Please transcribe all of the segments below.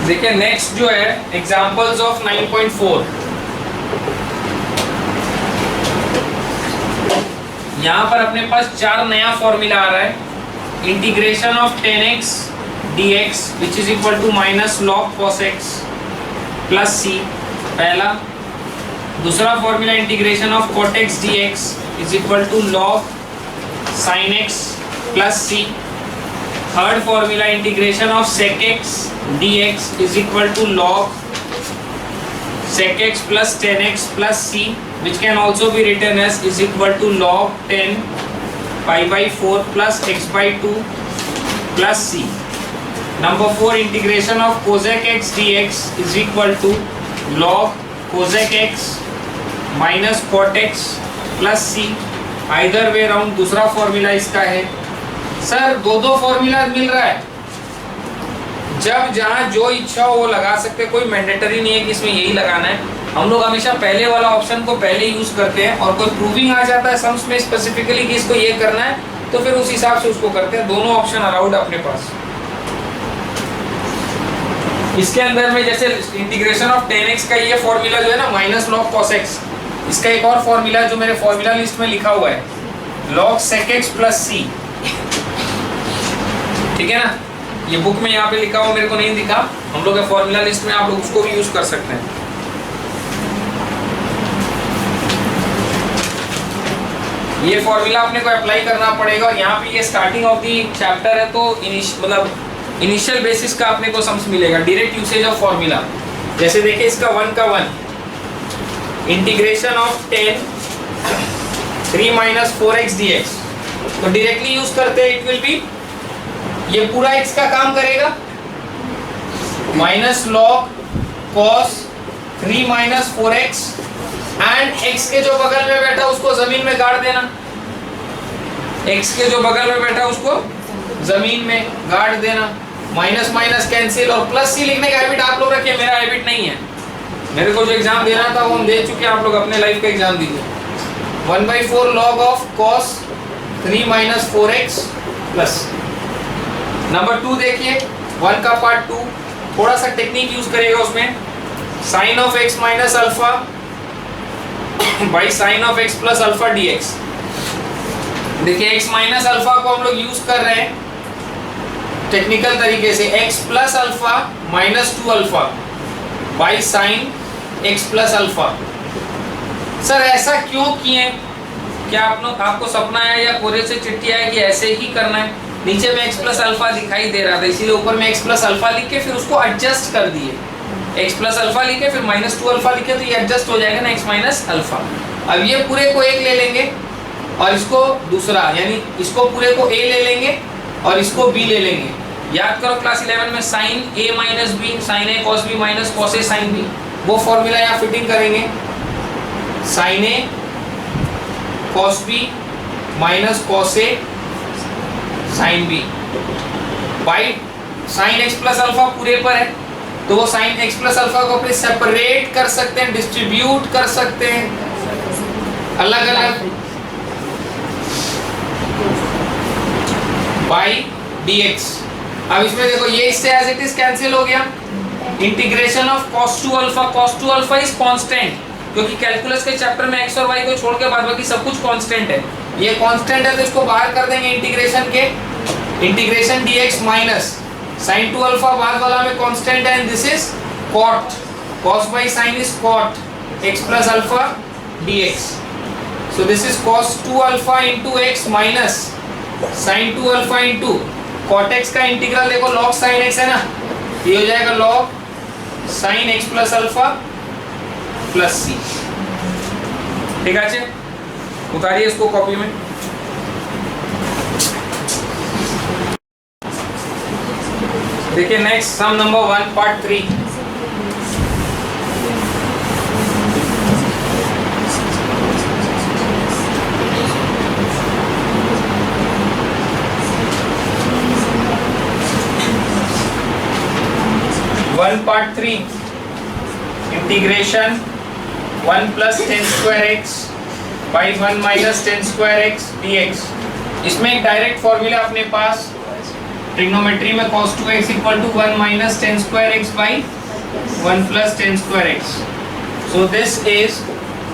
देखिए नेक्स्ट जो है एग्जांपल्स ऑफ 9.4। यहाँ पर अपने पास 4 नया फॉर्मूला आ रहा है। Integration of 10x dx which is equal to minus log cos x plus c, पहला। दूसरा formula integration of cot x dx is equal to log sin x plus c। Third formula integration of sec x dx is equal to log sec x plus 10x plus c, which can also be written as is equal to log 10 pi by 4 plus x by 2 plus c. Number 4, integration of cosec x dx is equal to log cosec x minus cot x plus c. Either way round दूसरा formula इसका है। Sir दो formula मिल रहा है, जब जहां जो इच्छा हो वो लगा सकते, कोई मैंडेटरी नहीं है कि इसमें यही लगाना है। हम लोग हमेशा पहले वाला ऑप्शन को पहले यूज करते हैं, और कोई प्रूविंग आ जाता है सम्स में स्पेसिफिकली कि इसको ये करना है, तो फिर उस हिसाब से उसको करते हैं। दोनों ऑप्शन अलाउड अपने पास। इसके अंदर में जैसे इंटीग्रेशन ऑफ 10x का ये फॉर्मूला जो है ना माइनस log cos x, इसका एक और फॉर्मूला जो मेरे फॉर्मूला लिस्ट में लिखा हुआ है log sec x plus c, ठीक है ना। ये बुक में यहाँ पे लिखा हुआ मेरे को नहीं दिखा, हम लोग के फॉर्मूला लिस्ट में आप लोग उसको भी यूज कर सकते हैं। ये फॉर्मूला अपने को अप्लाई करना पड़ेगा, और यहाँ पे ये स्टार्टिंग ऑफ दी चैप्टर है, तो मतलब इनिशियल बेसिस का अपने को समझ मिलेगा, डायरेक्ट यूसेज ऑफ फॉर्मूला। जैसे देखिए इसका 1 का 1 integration of 10 3 minus 4x dx, तो डायरेक्टली यूज करते हैं, इट विल बी ये पूरा x का काम करेगा minus log cos 3 minus 4x, and x के जो बगल में बैठा उसको जमीन में गाड़ देना। x के जो बगल में बैठा उसको जमीन में गाड़ देना। माइनस माइनस कैंसिल, और प्लस c लिखने का हैबिट आप लोग रखिए, मेरा हैबिट नहीं है। मेरे को जो एग्जाम देना था वो हम दे चुके हैं, आप लोग अपने लाइफ का एग्जाम दीजिए। 1/4 log of cos 3 minus 4x plus. Number 2 देखिए 1 का पार्ट 2, थोड़ा सा टेक्निक यूज करेगा उसमें। Sine of x minus alpha by sine of x plus alpha dx। देखिए x माइनस अल्फा को हम लोग यूज कर रहे हैं टेक्निकल तरीके से, x plus alpha minus 2 alpha by sine x plus alpha. Sir ऐसा क्यों किए? क्या आपको सपना है या कोरे से चिट्ठी है कि ऐसे ही करना है? नीचे में x प्लस अल्फा दिखाई दे रहा था, इसीलिए ऊपर में x प्लस अल्फा लिख के फिर उसको एडजस्ट कर दिए। x प्लस अल्फा लिखे फिर माइनस 2 अल्फा लिखे, तो ये एडजस्ट हो जाएगा ना x माइनस अल्फा। अब ये पूरे को एक ले लेंगे और इसको दूसरा, यानी इसको पूरे को a ले लेंगे और इसको b ले लेंगे। याद करो क्लास 11 में sine a minus b sine a cos b minus cos a sine b, वो फॉर्मूला यहाँ फिटिंग करेंगे। Sine a cos b minus cos a sine B by sine x plus alpha पूरे पर है, तो वो साइन एक्स प्लस अल्फा को अपने सेपरेट कर सकते हैं, डिस्ट्रीब्यूट कर सकते हैं अलग अलग बाई dx। अब इसमें देखो ये इससे एज इट इज कैंसिल हो गया। Integration of cos 2 alpha, cos 2 alpha is constant, क्योंकि कैलकुलस के चैप्टर में x और y को छोड़ के बाद बाकी सब कुछ कांस्टेंट है। ये कांस्टेंट है तो इसको बाहर कर देंगे इंटीग्रेशन के। Integration dx minus sin 2 alpha बाद वाला में कांस्टेंट है, and this is cot, cos by sin is cot x plus alpha dx, so this is cos 2 alpha into x minus sin 2 alpha into cot x का integral देखो log sin x है ना, ये हो जाएगा log sin x plus alpha plus c। ठीक है, उतारिए इसको कॉपी में। देखिए next sum number 1 part 3। Part 3 integration 1 plus 10 square X by 1 minus 10 square x dx। इसमें एक डायरेक्ट फॉर्मूला अपने पास ट्रिग्नोमेट्री में cos 2x equal to 1 minus ten square X by 1 plus ten square X. So this is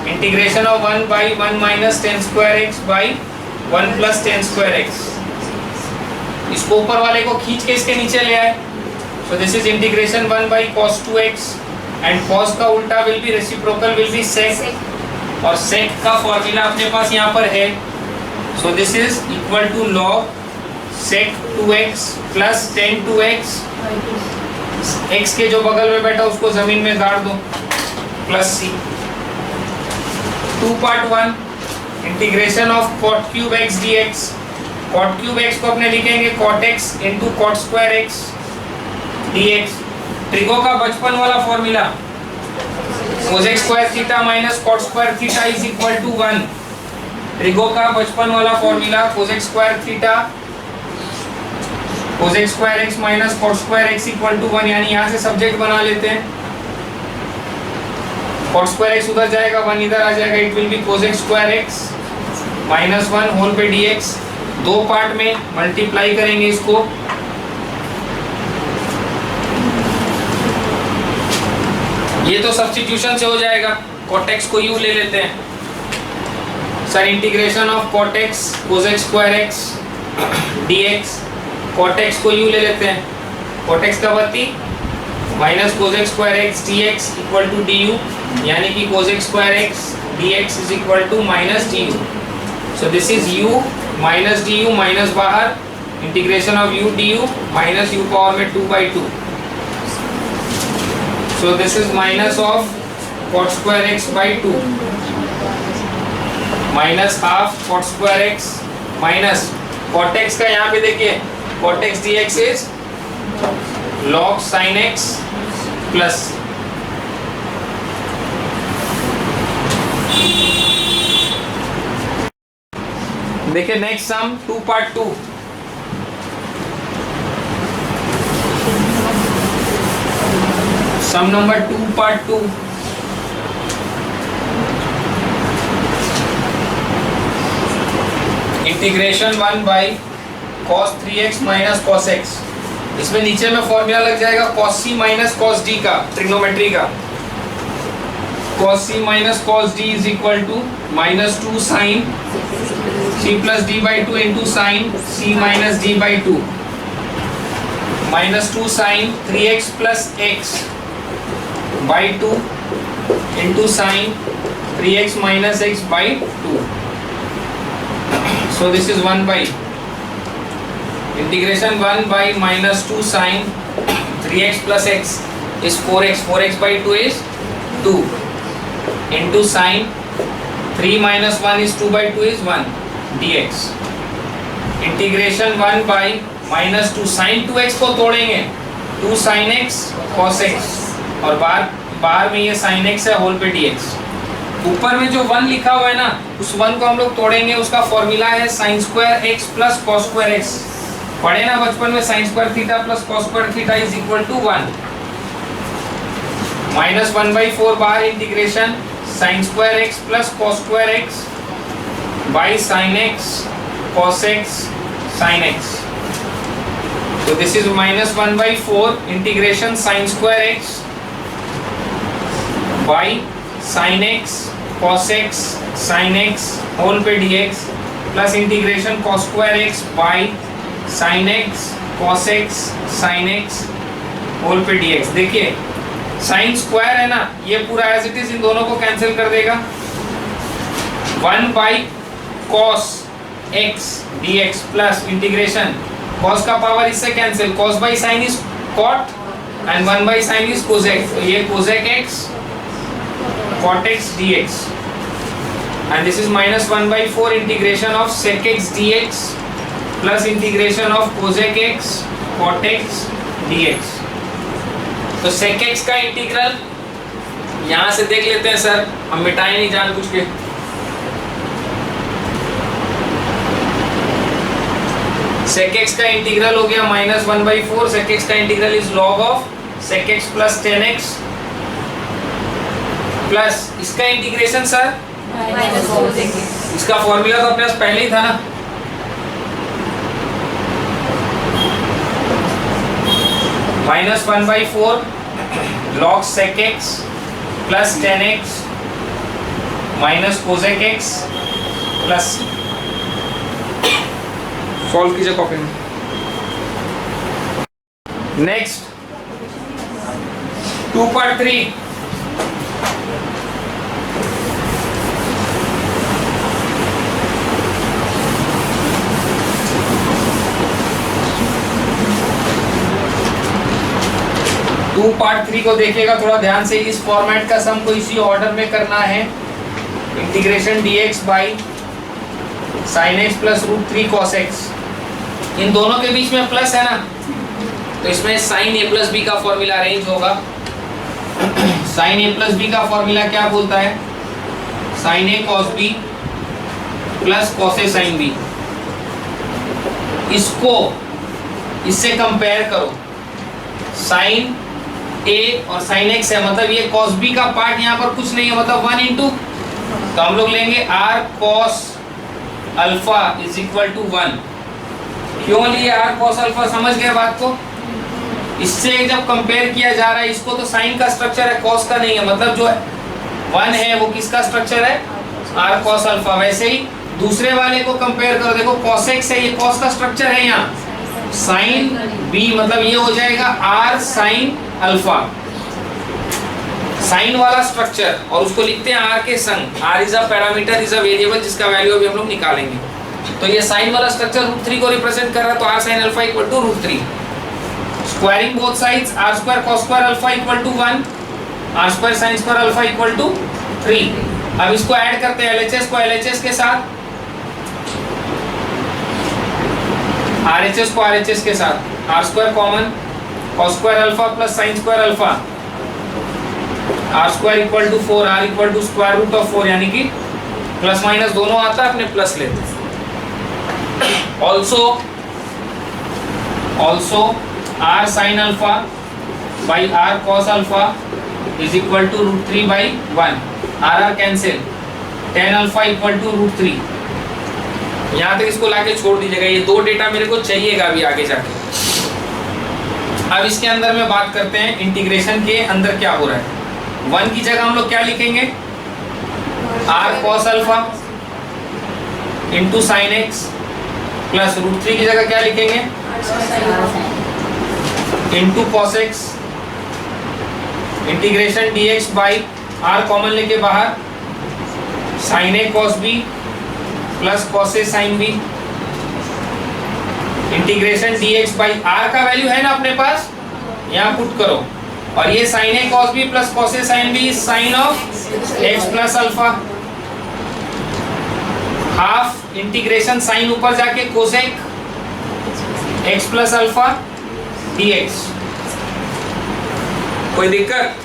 integration of 1 by 1 minus ten square X by 1 plus ten square x. इसको ऊपर वाले को खींच के इसके नीचे ले आए. So this is integration 1 by cos 2x and cos का उल्टा will be reciprocal will be sec, और sec का फॉर्मूला अपने पास यहाँ पर है. So this is equal to log sec 2x plus tan 2x. x के जो बगल में बैठा उसको जमीन में गाड़ दो plus c. 2 part 1 integration of cot cube x dx. cot cube x को अपने लिखेंगे cot x into cot square x dx. Trigo का बचपन वाला formula cosec square theta minus cot square theta is equal to 1. Trigo का बचपन वाला formula cosec square theta cosec square x minus cot square x equal to 1. यानी यहाँ से subject बना लेते हैं. cot स्क्वायर x उधर जाएगा, 1 इधर आ जाएगा. It will be cosec square x minus 1 whole पे dx. दो पार्ट में मल्टीप्लाई करेंगे इसको. ये तो सब्स्टिट्यूशन से हो जाएगा. cot x को u ले लेते हैं. Sir integration of cot x cosec square x dx. cot x को u ले लेते हैं. cot x का बत्ती minus cosec square x dx equal to du, यानी कि cosec square x dx is equal to minus du. So this is u minus du minus बाहर integration of u du minus u power में 2/2. So this is minus of cot square x by 2 minus half cot square x minus cot x का यहाँ पे देखिए cot x dx is log sin x plus देखिए next sum 2 part 2. Sum number 2 part 2. Integration 1 by cos 3x minus cos x. इसमें नीचे में formula लग जाएगा cos c minus cos d का, ट्रिग्नोमेट्री का. cos c minus cos d is equal to minus 2 sine c plus d by 2 into sine c minus d by 2 minus 2 sine 3x plus x by 2 into sine 3x minus x by 2. So this is 1 by integration 1 by minus 2 sin 3x plus x is 4x. 4x by 2 is 2 into sin 3 minus 1 is 2 by 2 is 1 dx. Integration 1 by minus 2 sin 2x को तोड़ेंगे 2 sin x cos x, और बाहर में ये sin x है whole पे dx. ऊपर में जो 1 लिखा हुआ है ना, उस 1 को हम लोग तोड़ेंगे. उसका फॉर्मूला है sin square x plus cos square x. पढ़े ना बचपन में sin square theta plus cos square theta is equal to 1. Minus 1/4 बाहर integration sin square x plus cos square x by sin x cos x sin x. तो this is minus 1/4 integration sin square x by sin x cos x sin x whole पे dx plus integration cos square x by sin x cos x sin x whole पे dx. देखिए sin square है ना, ये पूरा as it is in दोनों को cancel कर देगा. 1 by cos x dx plus integration cos का पावर इससे cancel, cos by sin is cot and 1 by sin is cosec. तो ये cosec x cot x dx, and this is minus 1/4 integration of sec x dx plus integration of cosec x cot x dx. तो sec x का integral यहाँ से देख लेते हैं sir, हम मिटाए नहीं जानबूझ के. sec x का इंटीग्रल हो गया माइनस 1/4. sec x का integral is log of sec x plus 10x plus इसका इंटीग्रेशन सर इसका फॉर्मूला तो अपने पास पहले ही था ना. Minus 1/4 log sec x plus 10x minus cosec x plus c। Solve कीजिए कॉपी में। नेक्स्ट 2/3 2/3 को देखिएगा थोड़ा ध्यान से। इस फॉर्मेट का सम को इसी ऑर्डर में करना है। Integration dx by sine x plus √3 cos x। इन दोनों के बीच में प्लस है ना, तो इसमें साइन a प्लस बी का फॉर्मूला अरेंज होगा। साइन a प्लस बी का फॉर्मूला क्या बोलता है? Sine a cos b plus cos a sin b। इसको इससे कंपेयर करो। साइन a और साइन x है, मतलब ये cos b का पार्ट यहाँ पर कुछ नहीं है, मतलब 1 इंटू, तो हम लोग लेंगे r cos alpha is equal to 1। क्यों लिए r cos अल्फा? समझ गए बात को? इससे जब कंपेयर किया जा रहा है, इसको तो साइन का स्ट्रक्चर है, cos का नहीं है, मतलब जो 1 है वो किसका स्ट्रक्चर है? r cos alpha. वैसे ही दूसरे वाले को कंपेयर करो, देखो cos x है, ये cos का स्ट्रक्चर है यहाँ, साइन b, मतलब ये हो जाएगा r साइन अल्फा, साइन वाला स्ट्रक्चर, और उसको लिखते हैं r के संग। r is a parameter, is a variable, जिसका वैल्यू अभी हम लोग निकालेंगे। तो ये साइन वाला स्ट्रक्चर √3 को रिप्रेजेंट कर रहा है, तो r sin alpha equal to √3। Squaring both sides, r square cos square alpha equal to 1, r square sin square alpha equal to 3। अब इसको ऐड करते हैं LHS को LHS के साथ, RHS को RHS के साथ, r square common, cos square alpha plus sin square alpha, r square equal to 4, r equal to square root of 4, यानी कि प्लस माइनस दोनों आता है, अपने प्लस लेते हैं। Also r sin alpha by r cos alpha is equal to √3 by 1, r cancel, tan alpha equal to √3। यहाँ तक इसको लाके छोड़ दीजिएगा, ये दो डेटा मेरे को चाहिएगा अभी आगे जाके। अब इसके अंदर में बात करते हैं इंटीग्रेशन के अंदर क्या हो रहा है। 1 की जगह हम लोग क्या लिखेंगे? r cos alpha into sine x plus √3 की जगह क्या लिखेंगे? Into cos x integration dx by r common लेके बाहर, sine a cos b plus cos a sin b integration dx by r का वैल्यू है ना अपने पास, यहाँ पुट करो, और ये sin a cos b plus cos a sin b sine of x plus alpha, half integration sine ऊपर जाके cosec x plus alpha dx। कोई दिक्कत?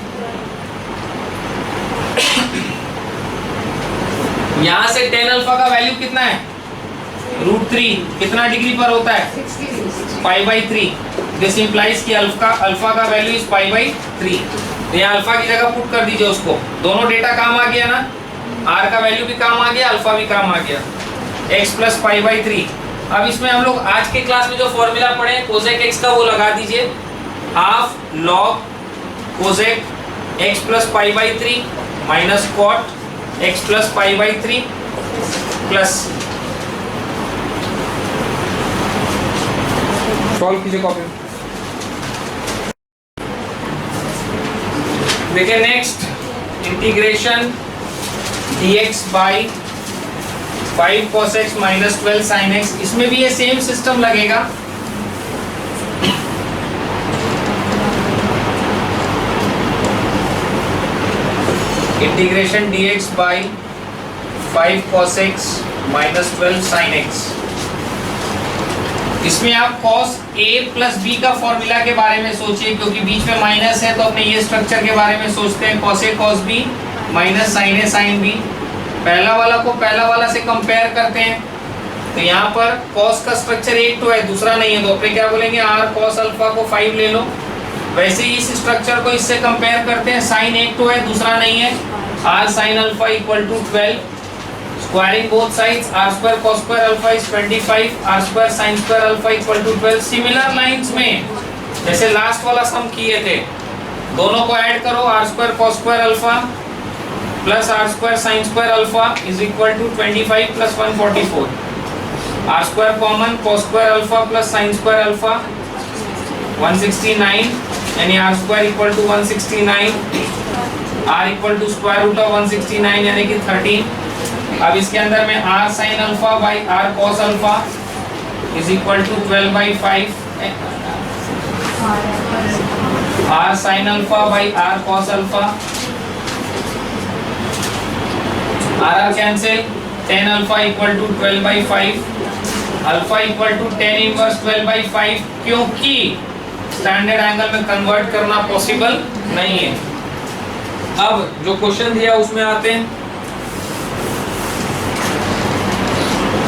यहां से tan अल्फा का वैल्यू कितना है? √3। कितना डिग्री पर होता है? π/3। दिस इंप्लाइज कि अल्फा का वैल्यू इज π/3। तो यहाँ अल्फा की जगह पुट कर दीजिए उसको। दोनों डेटा काम आ गया ना, r का वैल्यू भी काम आ गया, अल्फा भी काम आ गया, x प्लस π/3। अब इसमें हम लोग आज के क्लास में जो फॉर्मूला पढ़े कोसेक x का, वो लगा दीजिए, half log cosec x plus π/3 minus cot x plus π/3 plus. Solve कीजिए कॉपी। देखिए next, integration dx by 5 cos x minus 12 sin x। इसमें भी ये सेम सिस्टम लगेगा। Integration dx by 5 cos x minus 12 sin x। इसमें आप cos a plus b का formula के बारे में सोचिए, क्योंकि बीच में माइनस है, तो अपने ये स्ट्रक्चर के बारे में सोचते हैं, cos a cos b minus sin a sin b। पहला वाला को पहला वाला से कंपेयर करते हैं, तो यहाँ पर cos का स्ट्रक्चर 1 तो है, दूसरा नहीं है, तो अपने क्या बोलेंगे, r cos अल्फा को 5 ले लो। वैसे ही इस स्ट्रक्चर को इससे कंपेयर करते हैं, sin 1 तो है, दूसरा नहीं है, r sin alpha equal to 12। Squaring both sides, r square cos square alpha is 25, r square sin square alpha equal to 12। Similar lines में जैसे लास्ट वाला सम किए थे, दोनों को ऐड करो, r square cos square alpha plus r square sine square alpha is equal to 25 plus 144। R square common, cos square alpha plus sine square alpha 169, यानी r square equal to 169, r equal to square root of 169 यानी कि 13। अब इसके अंदर में r sine alpha by r cos alpha is equal to 12/5, r sine alpha by r cos alpha, are cancel, tan alpha equal to 12/5, alpha equal to tan inverse 12/5, क्योंकि standard angle में convert करना possible नहीं है। अब जो question दिया उसमें आते हैं।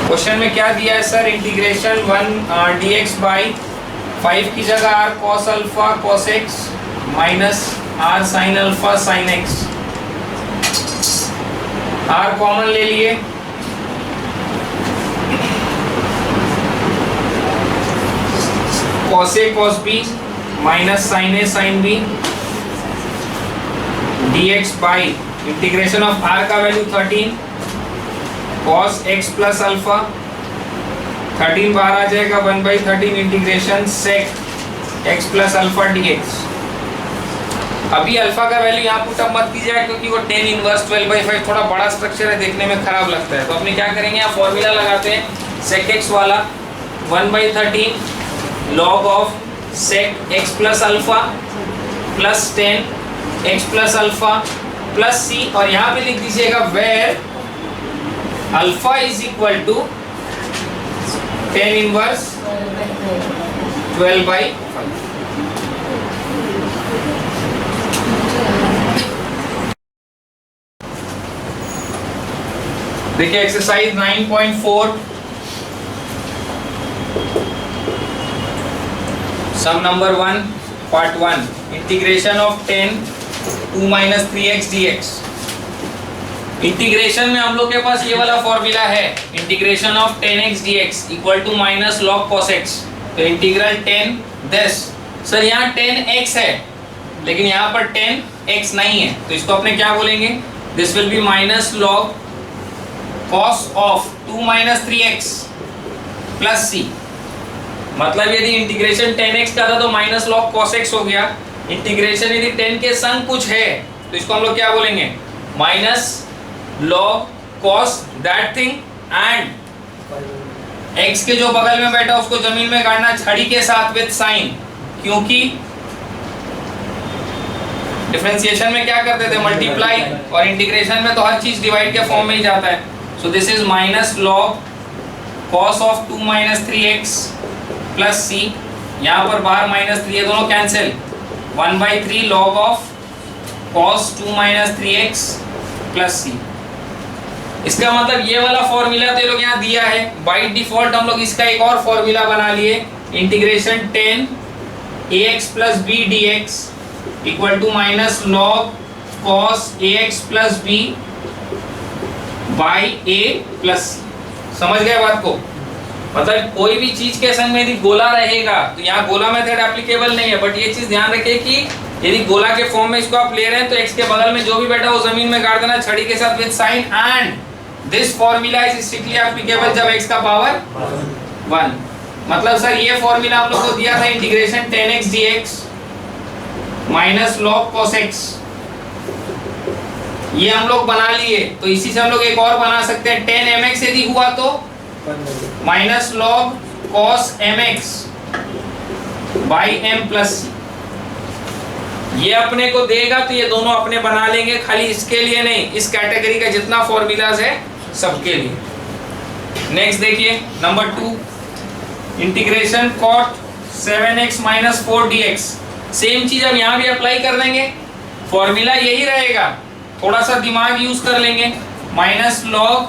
क्वेश्चन में क्या दिया है सर? इंटीग्रेशन 1 dx बाई 5 की जगह R cos alpha cos x minus R sine alpha sine x. R common ले लिए, cos A cos B minus sine A sine B dx by integration of R का value 13 cos x plus alpha, 13 बाहर आ जाएगा 1/13 integration sec x plus alpha dx। अभी alpha का value यहाँ put up मत कीजिएगा क्योंकि वो tan इनवर्स 12/5 थोड़ा बड़ा स्ट्रक्चर है, देखने में खराब लगता है। तो अपने क्या करेंगे, यहाँ फॉर्मूला लगाते हैं sec x वाला 1/13 log of sec x plus alpha plus tan x plus alpha plus c, और यहाँ पे लिख दीजिएगा where alpha is equal to tan inverse 12/5। देखिए exercise 9.4, sum number 1 part 1, integration of tan 2 - 3x dx। Integration में हम लोग के पास ये वाला फॉर्मूला है, integration of tan x dx equal to minus log cos x। तो इंटीग्रल tan दिस, सर यहाँ tan x है लेकिन यहाँ पर tan x नहीं है, तो इसको अपने क्या बोलेंगे, this will B minus log cos of 2 - 3x plus c। मतलब यदि इंटीग्रेशन tan x का था तो माइनस log cos x हो गया। इंटीग्रेशन यदि tan के संग कुछ है तो इसको हम लोग क्या बोलेंगे, minus log cos that thing and x के जो बगल में बैठा उसको जमीन में गाड़ना छड़ी के साथ विद साइन, क्योंकि डिफरेंशिएशन में क्या करते थे, मल्टीप्लाई, और इंटीग्रेशन में तो हर चीज डिवाइड के फॉर्म में ही जाता है। So this is minus log cos of 2 - 3x plus c, यहाँ पर बाहर -3 है, दोनों cancel, 1/3 log of cos 2 - 3x plus c। इसका मतलब ये वाला फॉर्मूला तो ये लोग यहाँ दिया है, बाय डिफॉल्ट हम लोग इसका एक और फॉर्मूला बना लिए, integration tan ax plus b dx equal to minus log cos ax plus b by a plus c। समझ गए बात को? मतलब कोई भी चीज के संग में यदि गोला रहेगा तो यहाँ गोला मेथड एप्लीकेबल नहीं है, बट ये चीज ध्यान रखिए कि यदि गोला के फॉर्म में इसको आप ले रहे हैं तो x के बगल में जो भी बैठा वो जमीन में गाड़ देना छड़ी के साथ with sign, and this formula is strictly applicable जब x का पावर 1। मतलब सर ये फॉर्मूला हम लोग को दिया था, integration tan x dx minus log cos x, ये हम लोग बना लिए, तो इसी से हम लोग एक और बना सकते हैं, tan mx यदि हुआ तो minus log cos mx by m plus c। ये अपने को देगा तो ये दोनों अपने बना लेंगे, खाली इसके लिए नहीं, इस कैटेगरी का जितना फॉर्मूलाज है सबके लिए। नेक्स्ट देखिए number 2, integration cot 7x - 4 dx। Same चीज हम यहाँ भी अप्लाई कर देंगे, फॉर्मूला यही रहेगा, थोड़ा सा दिमाग यूज कर लेंगे, minus log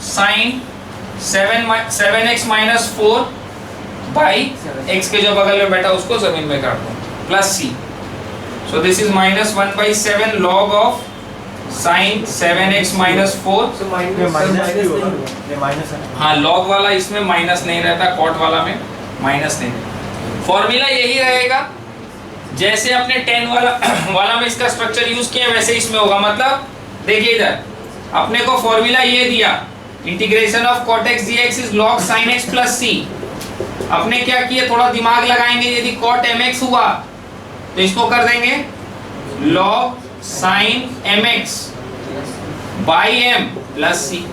sin 7x - 4 by x के जो बगल में बैठा उसको जमीन में काट दो plus c। So this is minus 1/7 log of sin 7x - 4। हाँ, log वाला इसमें माइनस नहीं रहता, cot वाला में माइनस नहीं रहता। फॉर्मूला यही रहेगा, जैसे अपने 10 वाला में इसका स्ट्रक्चर यूज किया वैसे इसमें होगा। मतलब देखिए इधर अपने को फॉर्मूला ये दिया, integration of cot x dx is log sin x plus C. अपने क्या किए, थोड़ा दिमाग लगाएंगे, यदि cot mx हुआ तो इसको कर देंगे log sin mx by m plus सी,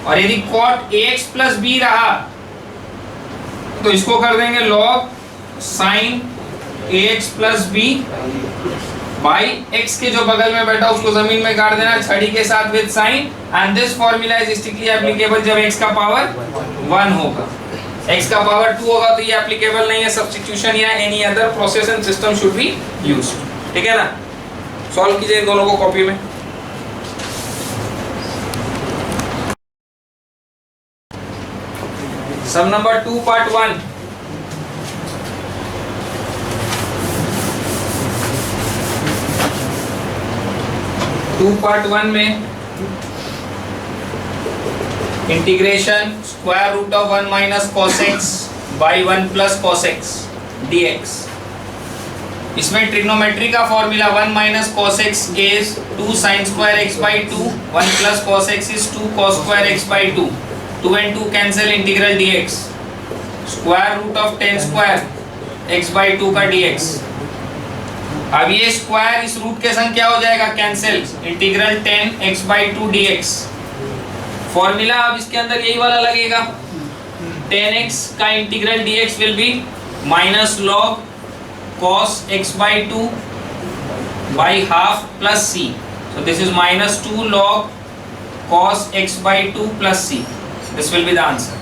और यदि cot ax प्लस b रहा तो इसको कर देंगे log sin ax plus b by x के जो बगल में बैठा उसको जमीन में गाड़ देना छड़ी के साथ with sign, and this formula is strictly applicable जब x का पावर 1 होगा। x का पावर 2 होगा तो ये एप्लीकेबल नहीं है। सब्स्टिट्यूशन या any other process and system should be used. ठीक है ना, सॉल्व कीजिए इन दोनों को कॉपी में। Sum number 2 part 1। पार्ट 1 में integration square root of 1 minus cos x by 1 plus cos x dx। इसमें ट्रिग्नोमेट्री का formula 1 minus cos x is 2 sin square x by 2, 1 plus cos x is 2 cos square x by 2, 2 and 2 cancel, integral dx square root of 10 square x by 2 का dx। अब ये square इस root के संग क्या हो जाएगा, cancel, integral 10 x by 2 dx। Formula अब इसके अंदर यही वाला लगेगा, 10x का integral dx will be minus log cos x by 2 by half plus c, so this is minus 2 log cos x by 2 plus c, this will be the answer।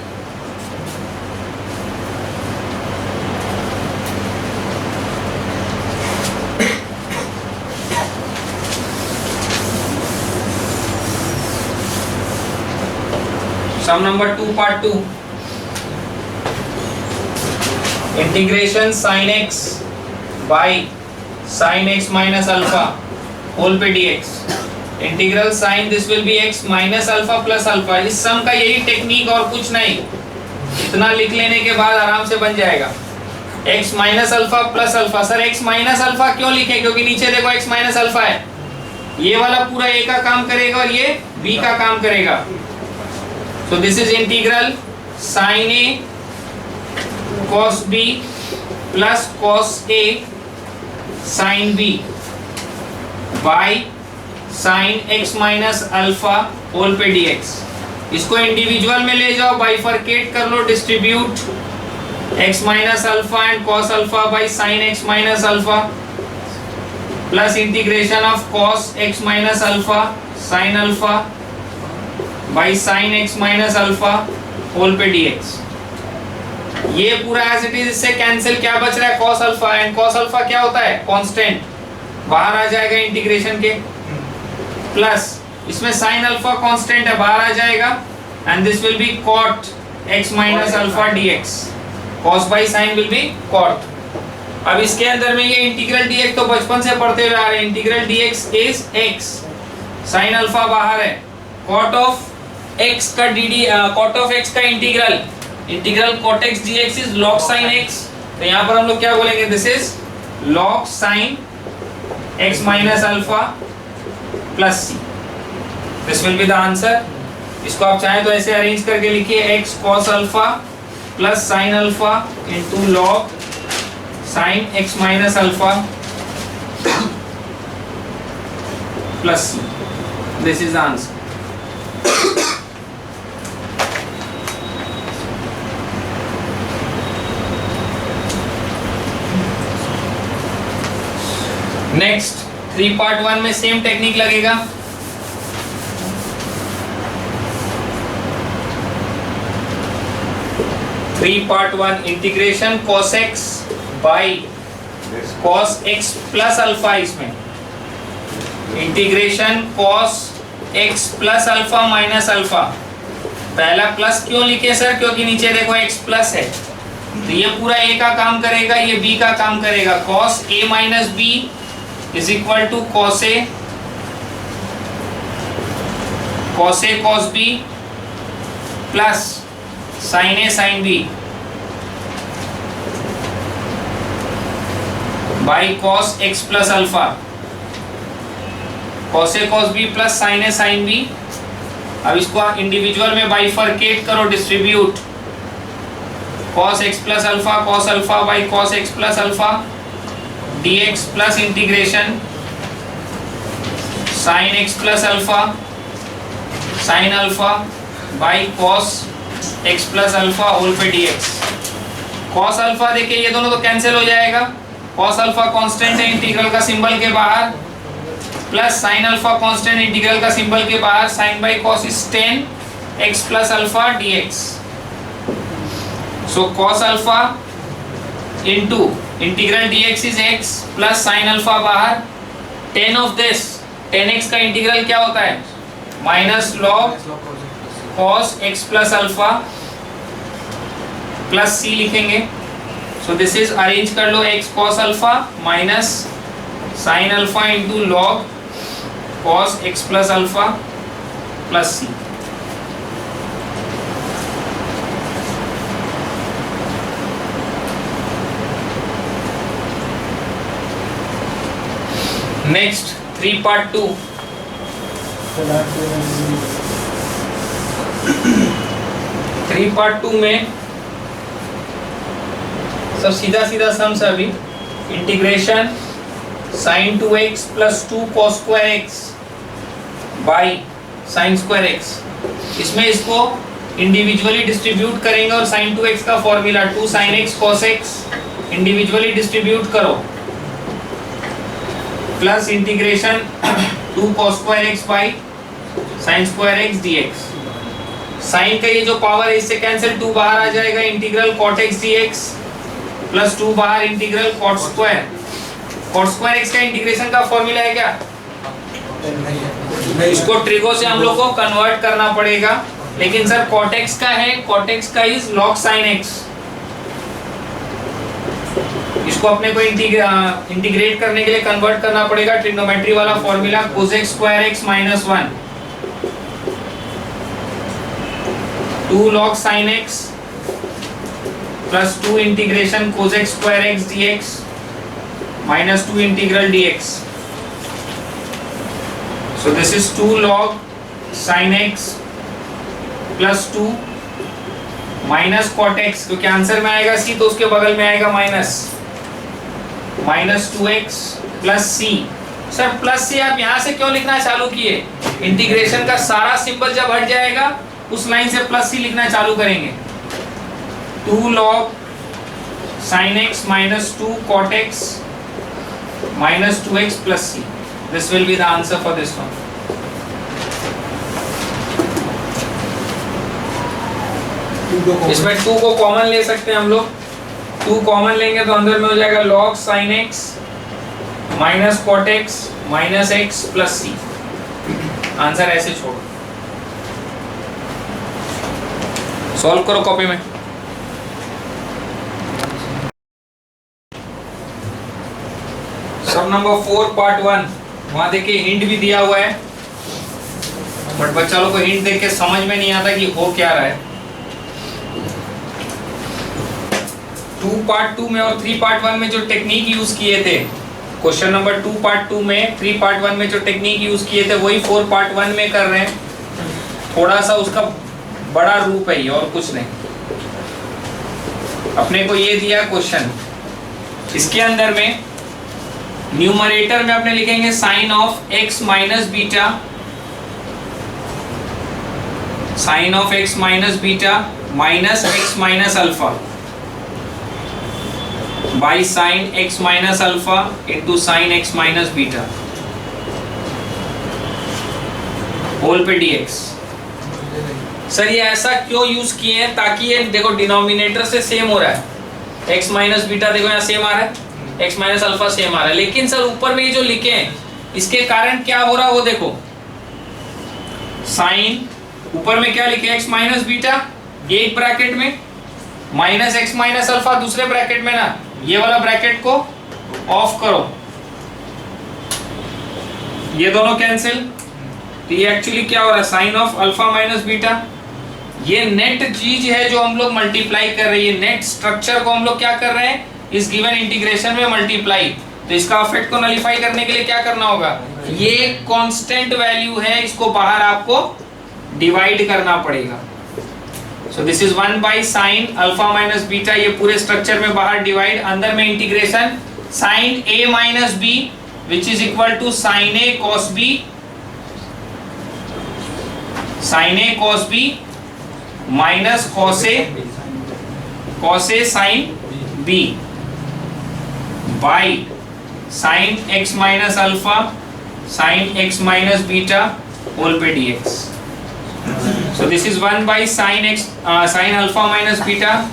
Sum number 2 part 2, integration sin x by sin x minus alpha whole पे dx, integral sin this will be x minus alpha plus alpha। इस सम का यही technique और कुछ नहीं, इतना लिख लेने के बाद आराम से बन जाएगा। x minus alpha plus alpha। Sir x minus alpha क्यों लिखे, क्योंकि नीचे देखो x minus alpha है, ये वाला पूरा a का काम करेगा और ये b का काम करेगा। So this is integral sin a cos b plus cos a sin b by sin x minus alpha whole पे dx। इसको इंडिविजुअल में ले जाओ, बाइफरकेट कर लो, distribute x minus alpha and cos alpha by sin x minus alpha plus integration of cos x minus alpha sin alpha by sine x minus alpha whole पे dx। ये पूरा as it is, इससे cancel, क्या बच रहा है, cos alpha, and cos alpha क्या होता है, कांस्टेंट, बाहर आ जाएगा इंटीग्रेशन के, प्लस इसमें साइन अल्फा कांस्टेंट है, बाहर आ जाएगा, and this will B cot x minus alpha dx, cos by sine will be cot। अब इसके अंदर में ये इंटीग्रल dx तो बचपन से पढ़ते हुए आ रहे हैं, integral dx is x, sine alpha बाहर है, cot ऑफ x का dd, cot ऑफ x का integral cot x dx is log sin x। तो यहाँ पर हम लोग क्या बोलेंगे, this is log sin x minus alpha plus c, this will be the answer. इसको आप चाहें तो ऐसे अरेंज करके लिखिए, x cos alpha plus sin alpha into log sin x minus alpha plus c, this is the answer. Next 3 part 1 में same technique लगेगा। Part 1 integration cos x by cos x plus alpha, इसमें integration cos x plus alpha minus alpha. पहला plus क्यों लिखे sir, क्योंकि नीचे देखो x plus है, तो ये पूरा a का काम करेगा, ये b का काम करेगा। cos a minus b is equal to cos a cos b plus sin a sin b by cos x plus alpha, cos A cos b plus sine A sine b. अब इसको individual में bifurcate करो, distribute cos x plus alpha by cos x plus alpha dx plus integration sin x plus alpha sin alpha by cos x plus alpha whole पे dx। cos alpha देखिए ये दोनों तो cancel हो जाएगा, cos alpha constant है integral का symbol के बाहर, plus sin alpha constant integral का सिंबल के बाहर, sin by cos is 10 x plus alpha dx। So cos alpha into integral dx is x plus sin alpha बाहर, 10 of this 10x का integral क्या होता है minus log cos x plus alpha plus c लिखेंगे। So this is arrange कर लो, x cos alpha minus sin alpha into log cos x plus alpha plus c। Next 3 part 2। 3 part 2 में सब सीधा सीधा सम्स है। अभी integration sin 2x plus 2 cos square x by sin square x, इसमें इसको individually distribute करेंगे और sin 2x का formula 2 sin x cos x individually distribute करो plus integration 2 cos square x by sin square x dx। Sine का ये जो power है इससे कैंसिल, 2 बाहर आ जाएगा, integral cot x dx plus 2 बाहर integral cot square. cot square x का इंटीग्रेशन का फॉर्मूला है क्या, इसको ट्रिगो से हम लोग को कन्वर्ट करना पड़ेगा, लेकिन सर cot x का है, cot x का इज log sin x, इसको अपने को इंटीग्रेट करने के लिए कन्वर्ट करना पड़ेगा, ट्रिग्नोमेट्री वाला formula cosec square x minus 1 2 log sin x plus 2 integration cosec square x dx minus 2 integral dx। So this is 2 log sin x plus 2 minus cot x, क्योंकि आंसर में आएगा c तो उसके बगल में आएगा minus 2x plus c। Sir plus c आप यहाँ से क्यों लिखना चालू किए, इंटीग्रेशन का सारा सिंबल जब हट जाएगा उस लाइन से प्लस c लिखना चालू करेंगे। 2 log sin x minus 2 cot x minus 2x plus c, this will be the answer for this one. इसमें 2 को कॉमन ले सकते हैं हम लोग, 2 कॉमन लेंगे तो अंदर में हो जाएगा log sin x minus cot x minus x plus c। Answer ऐसे छोड़ो, सॉल्व करो कॉपी में। सब नंबर 4 पार्ट 1, वहां देखिए हिंट भी दिया हुआ है, बट बच्चा लोग को हिंट देख के समझ में नहीं आता कि हो क्या रहा है। 2 पार्ट 2 में और 3 पार्ट 1 में जो टेक्निक यूज किए थे, क्वेश्चन नंबर 2 पार्ट 2 में 3 पार्ट 1 में जो टेक्निक यूज किए थे वही 4 पार्ट 1 में कर रहे हैं, थोड़ा सा उसका बड़ा रूप है ये और कुछ नहीं। अपने को ये दिया क्वेश्चन, इसके अंदर में न्यूमरेटर में अपने लिखेंगे sine of x minus beta, sine of x minus beta minus x minus alpha by sine x minus alpha into sine x minus beta whole पे dx। सर ये ऐसा क्यों यूज किए हैं, ताकि ये देखो डिनोमिनेटर से सेम हो रहा है, x माइनस बीटा देखो यहाँ सेम आ रहा है, x माइनस अल्फा सेम आ रहा है, लेकिन सर ऊपर में ये जो लिखे हैं इसके कारण क्या हो रहा है वो देखो, साइन ऊपर में क्या लिखे x माइनस बीटा एक ब्रैकेट में माइनस x माइनस अल्फा दूसरे ब्रैकेट में ना, ये वाला ब्रैकेट को ऑफ करो, ये दोनों कैंसिल, तो ये एक्चुअली क्या हो रहा है sine of alpha minus beta, ये नेट चीज है जो हम लोग मल्टीप्लाई कर रहे हैं, ये नेट स्ट्रक्चर को हम लोग क्या कर रहे हैं इस गिवन इंटीग्रेशन में मल्टीप्लाई, तो इसका इफेक्ट को नलिफाई करने के लिए क्या करना होगा, ये कांस्टेंट वैल्यू है, इसको बाहर आपको डिवाइड करना पड़ेगा। So this is 1 by sine alpha minus beta, ये पूरे स्ट्रक्चर में बाहर डिवाइड, अंदर में integration sine a minus b which is equal to sine a cos b, sine a cos B minus cos a sine B by sine x minus alpha sine x minus beta whole पे dx। So this is 1 by sine x sine alpha minus beta,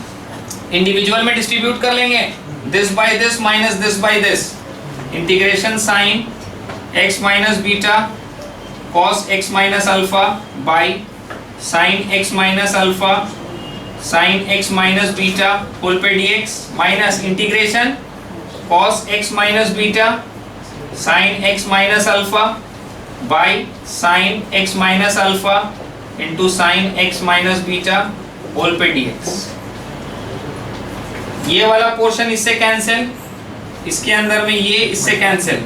individual में distribute कर लेंगे, this by this minus this by this, integration sine x minus beta cos x minus alpha by sine x minus alpha sine x minus beta whole पे dx minus integration cos x minus beta sin x minus alpha by sin x minus alpha into sin x minus beta whole पे dx। ये वाला portion इससे cancel, इसके अंदर में ये इससे cancel,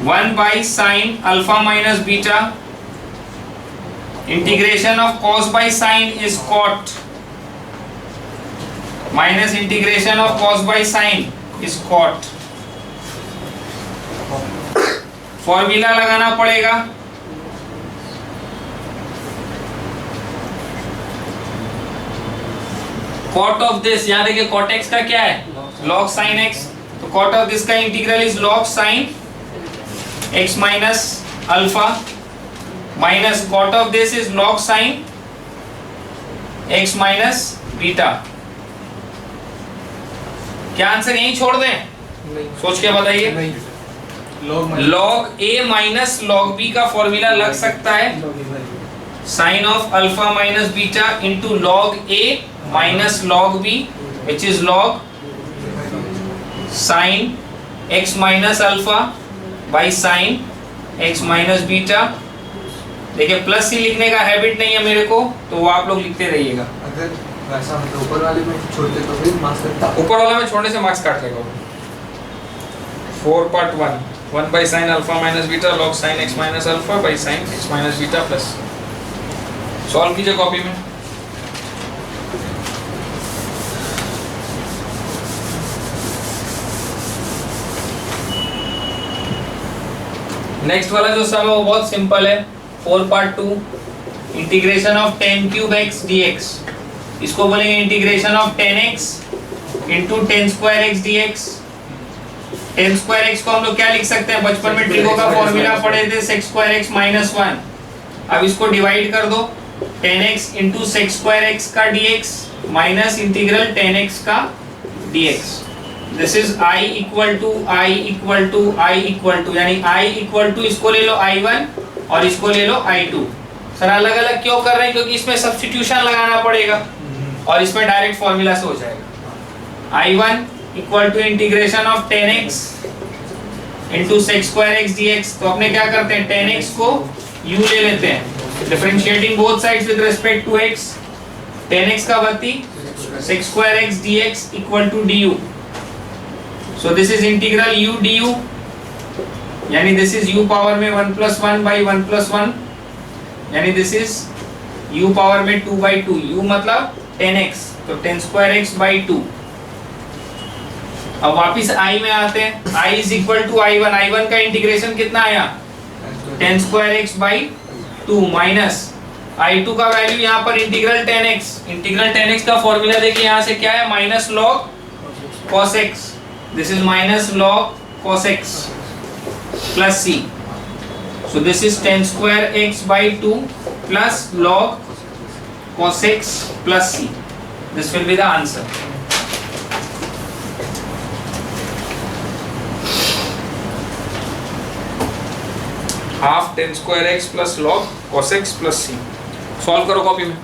1 by sin alpha minus beta integration of cos by sin is cot minus integration of cos by sin is cot। Formula लगाना पड़ेगा, cot ऑफ दिस, यहां देखिए cot x का क्या है, log sin x, तो cot ऑफ दिस का integral is log sin x minus alpha minus cot of this is log sin x minus beta. क्या आंसर यही छोड़ दें, सोच के बताइए। Log a minus log b का फॉर्मूला लग सकता है, sine of alpha minus beta into log a minus log b which is log sine x minus alpha by sine x minus beta. देखिए प्लस ही लिखने का हैबिट नहीं है मेरे को, तो वो आप लोग लिखते रहिएगा। वैसा मतलब ऊपर वाले में छोड़ते तो फिर मार्क्स कटता, ऊपर वाला में छोड़ने से मार्क्स काट लेगा। 4 part 1 by sine alpha minus beta log sine x minus alpha by sine x minus beta plus. Solve कीजिए कॉपी में। नेक्स्ट वाला जो सम है वो बहुत सिंपल है, 4 part 2 integration of 10 cube x dx, इसको बोलेंगे integration of 10x into 10 square x dx। 10 square x को हम लोग क्या लिख सकते हैं, बचपन में ट्रिगो का फॉर्मूला पढ़े थे, sec स्क्वायर एक्स माइनस 1। अब इसको डिवाइड कर दो, 10x into sec square x का dx माइनस इंटीग्रल 10x का dx। This is i equal to यानी i इक्वल टू इसको ले लो i1 और इसको ले लो i2। सर अलग अलग क्यों कर रहे हैं, क्योंकि इसमें सब्स्टिट्यूशन लगाना पड़ेगा और इसमें डायरेक्ट फॉर्मूला से हो जाएगा। i1 equal to integration of 10x into sec square x dx। तो अपने क्या करते हैं, 10x को u ले लेते हैं, differentiating both sides with respect to x, 10x का बत्ती sec square x dx equal to du। So this is integral u du, यानी दिस इज u पावर में 1 प्लस 1 बाई 1 प्लस 1, यानी दिस इज u पावर में 2 by 2, u मतलब 10x, तो 10 square X by 2। अब वापिस i में आते हैं, i is equal to i1 का इंटीग्रेशन कितना आया, 10 square X by 2 minus i2 का वैल्यू यहाँ पर इंटीग्रल 10x का फॉर्मूला देखिए यहाँ से क्या है, minus log cos x, this is minus log cos x plus c। So this is 10 square x by 2 plus log cos x plus c. This will be the answer. Half 10 square x plus log cos x plus c. Solve करो copy में।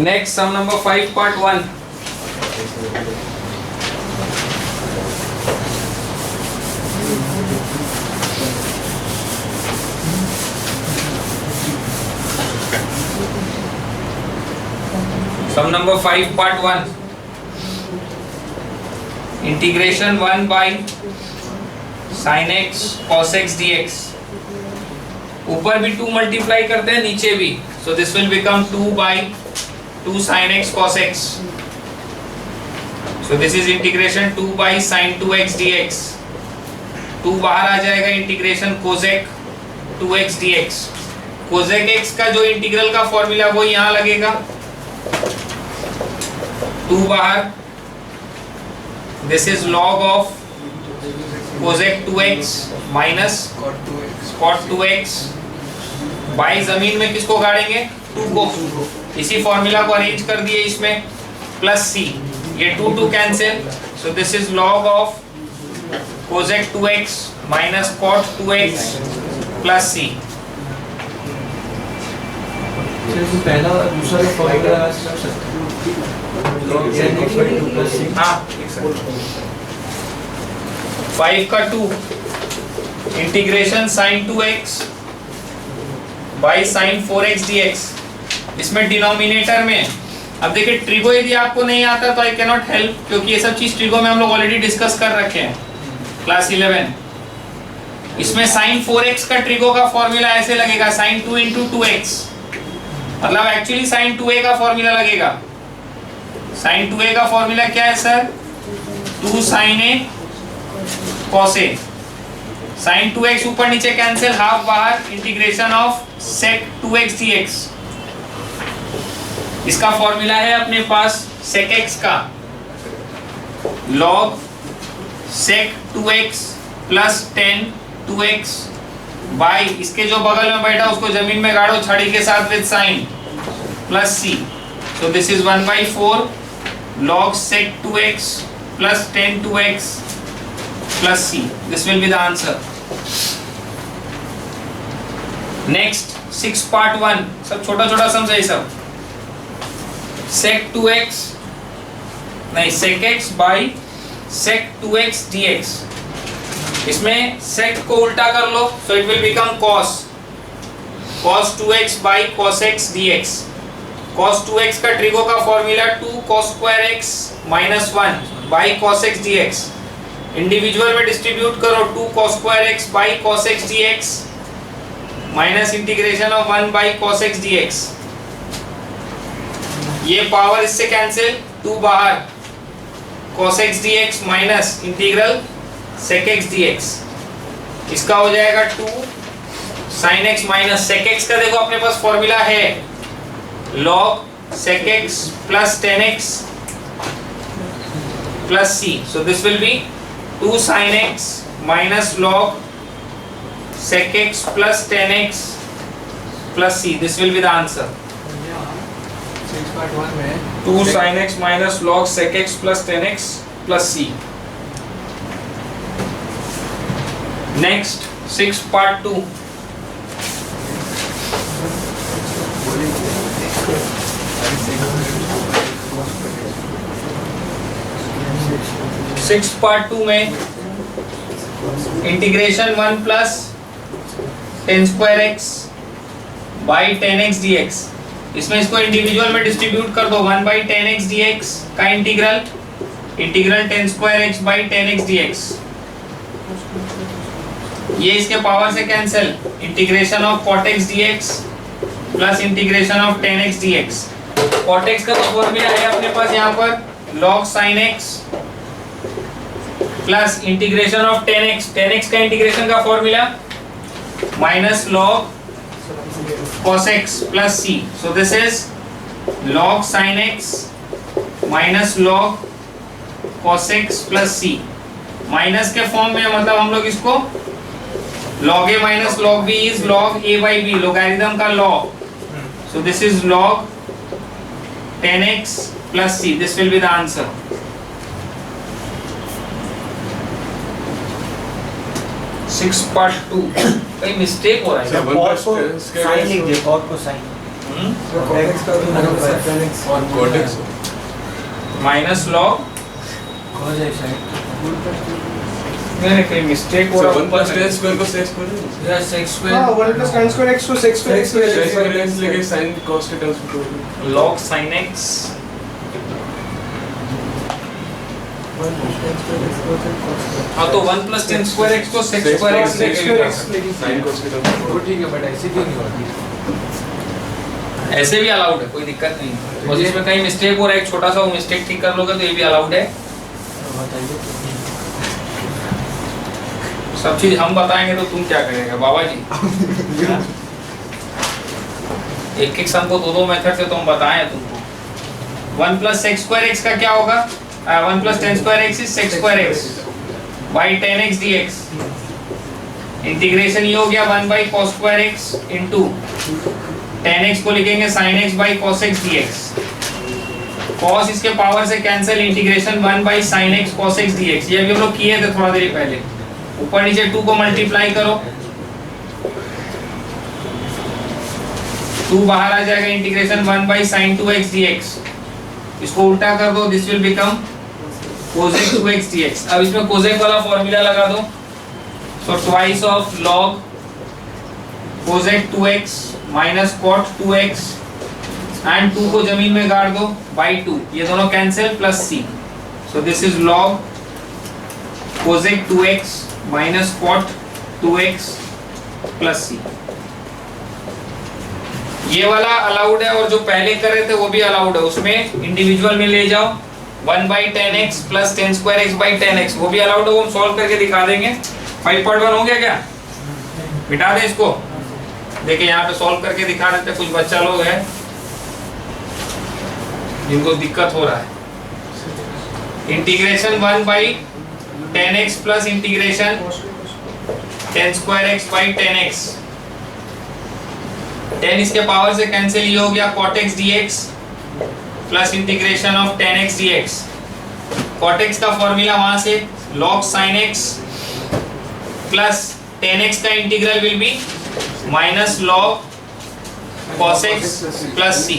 Next sum number 5 part 1. Sum number 5 part 1. Integration 1 by sine x cos x dx। ऊपर भी 2 multiply करते हैं, नीचे भी, सो this will become 2 by 2 sine x cos x. So this is integration 2 by sine 2x dx। 2 बाहर आ जाएगा, integration cosec 2x dx। Cosec x का जो इंटीग्रल का फॉर्मूला वो यहाँ लगेगा, 2 बाहर, this is log of cosec 2x minus cot 2x by जमीन में किसको गाड़ेंगे, 2 को। इसी फॉर्मूला को अरेंज कर दिए इसमें, प्लस c, ये 2 2 cancel, so this is log of cosec 2x minus cot 2x plus c। पहला दूसरा फॉर्मूला लगा सकते हैं। हाँ, 5 का 2 integration sine 2x by sine 4x dx। इसमें डिनोमिनेटर में, अब देखिए ट्रिगो यदि आपको नहीं आता तो आई कैन नॉट हेल्प, क्योंकि ये सब चीज ट्रिगो में हम लोग ऑलरेडी डिस्कस कर रखे हैं क्लास 11। इसमें साइन 4x का ट्रिगो का फॉर्मूला ऐसे लगेगा, साइन 2 इंटू 2x, मतलब एक्चुअली साइन 2a का फॉर्मूला लगेगा। साइन 2a का फॉर्मूला क्या है sir, 2 sine a cos a। Sine 2x ऊपर नीचे कैंसिल, हाफ बाहर, integration of sec 2x dx। इसका फॉर्मूला है अपने पास sec x का log sec 2x plus 10 2x by, इसके जो बगल में बैठा उसको जमीन में गाड़ो छड़ी के साथ with sign, plus c। So this is 1/4 log sec 2x plus 10 2x plus c। This will be the answer. Next 6 part 1, सब छोटा छोटा समझे सब। sec 2x नहीं, sec x by sec 2x dx। इसमें sec को उल्टा कर लो, so it will become cos 2x by cos x dx। cos 2x का ट्रिगो का formula 2 cos square x minus 1 by cos x dx। Individual में distribute करो, 2 cos square x by cos x dx minus integration of 1 by cos x dx। ये power इससे cancel, 2 बाहर, cos x dx minus integral sec x dx। इसका हो जाएगा 2 sin x minus sec x का देखो अपने पास फॉर्मूला है log sec x plus 10x plus c। So this will be 2 sin x minus log sec x plus 10x plus c। This will be the answer. 2 sin x minus log sec x plus 10x plus c। Next 6 part 2। Six part 2 में integration 1 plus 10 square X by 10x dx। इसमें इसको individual में distribute कर दो, 1 by 10x dx का integral 10 square X by 10x dx। ये इसके power से cancel, integration of cot x dx plus integration of 10x dx। cot x का तो फॉर्मूला है अपने पास यहाँ पर log sin x plus integration of 10x का इंटीग्रेशन का formula minus log cos x plus c। So this is log sin x minus log cos x plus c। Minus के फॉर्म में मतलब हम लोग इसको log a minus log b is log a by b, logarithm का log। So this is log 10x plus c। This will be the answer। Six part 2 कहीं mistake हो रहा है, और को साइन लिख दे, और को साइन माइनस लॉग हो जाए शायद। नहीं कहीं मिस्टेक हो रहा है। 1 plus tan square को sec square या sec square। हाँ 1 plus tan square x को sec square x sec square x लेके sin cos के terms में log sin x हाँ तो 1 प्लस टेन स्क्वायर एक्स को sec square x sine cos के टर्म वो ठीक है बट ऐसे क्यों नहीं होती? ऐसे भी अलाउड है, कोई दिक्कत नहीं है। बस इसमें कहीं मिस्टेक हो रहा है, एक छोटा सा वो मिस्टेक ठीक कर लोगे तो ये भी अलाउड है। सब चीज हम बताएंगे तो तुम क्या करेगा बाबा जी? एक एक सम को दो मेथड से तो हम बताएं तुमको। 1 प्लस सेक्स स्क्वायर एक्स का क्या होगा? 1 plus ten square x is sex square X by 10x dx। Integration ये हो गया 1 by cos square x into 10x को लिखेंगे sin x by cos x dx। cos इसके पावर से cancel, integration 1 by sin x cos x dx। ये अभी हम लोग किए थे थोड़ा देर पहले। ऊपर नीचे 2 को मल्टीप्लाई करो, 2 बाहर आ जाएगा, integration 1 by sin 2x dx। इसको उल्टा कर दो, this will become cosec 2x dx। अब इसमें cosec वाला फॉर्मूला लगा दो, so twice of log cosec 2x minus cot 2x and 2 को जमीन में गाड़ दो बाई 2, ये दोनों cancel, plus c। So this is log cosec 2x minus cot 2x plus c। ये वाला अलाउड है, और जो पहले कर रहे थे वो भी अलाउड है। उसमें इंडिविजुअल में ले जाओ 1 by 10x plus ten square X by 10x, वो भी अलाउड है, वो हम सॉल्व करके दिखा देंगे। 5.1 हो गया क्या? मिटा दें इसको। देखिए यहाँ पे सॉल्व करके दिखा देते हैं। कुछ बच्चा लोग है जिनको दिक्कत हो रहा है। Integration 1 by 10x plus integration ten square X by 10x। 10 इसके पावर से कैंसिल, ये हो गया cot x dx plus integration of 10x dx। cot x का फॉर्मूला वहां से log sin x plus 10x का integral will be minus log cos x plus c,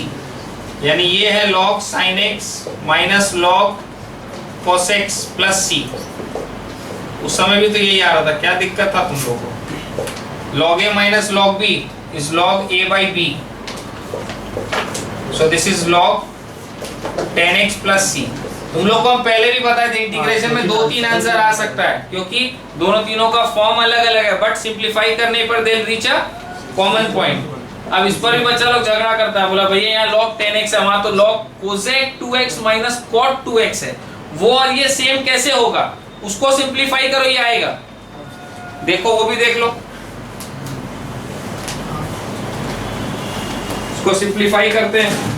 यानी ये है log sin x minus log cos x plus c। उस समय भी तो यही आ रहा था, क्या दिक्कत था तुम लोगों को? log a minus log b is log a by b, so this is log 10x plus c। तुम लोग को हम पहले भी बताए थे इंटीग्रेशन में 2-3 आंसर आ सकता है, क्योंकि दोनों तीनों का फॉर्म अलग अलग है, बट सिंप्लीफाई करने पर they reach a common point. अब इस पर भी बच्चा लोग झगड़ा करता है, बोला भैया यहाँ log 10x है, वहां तो log cosec 2x minus cot 2x है, वो और ये सेम कैसे होगा? उसको सिंप्लीफाई करो, ये आएगा। देखो वो भी देख लो, इसको सिंप्लीफाई करते हैं।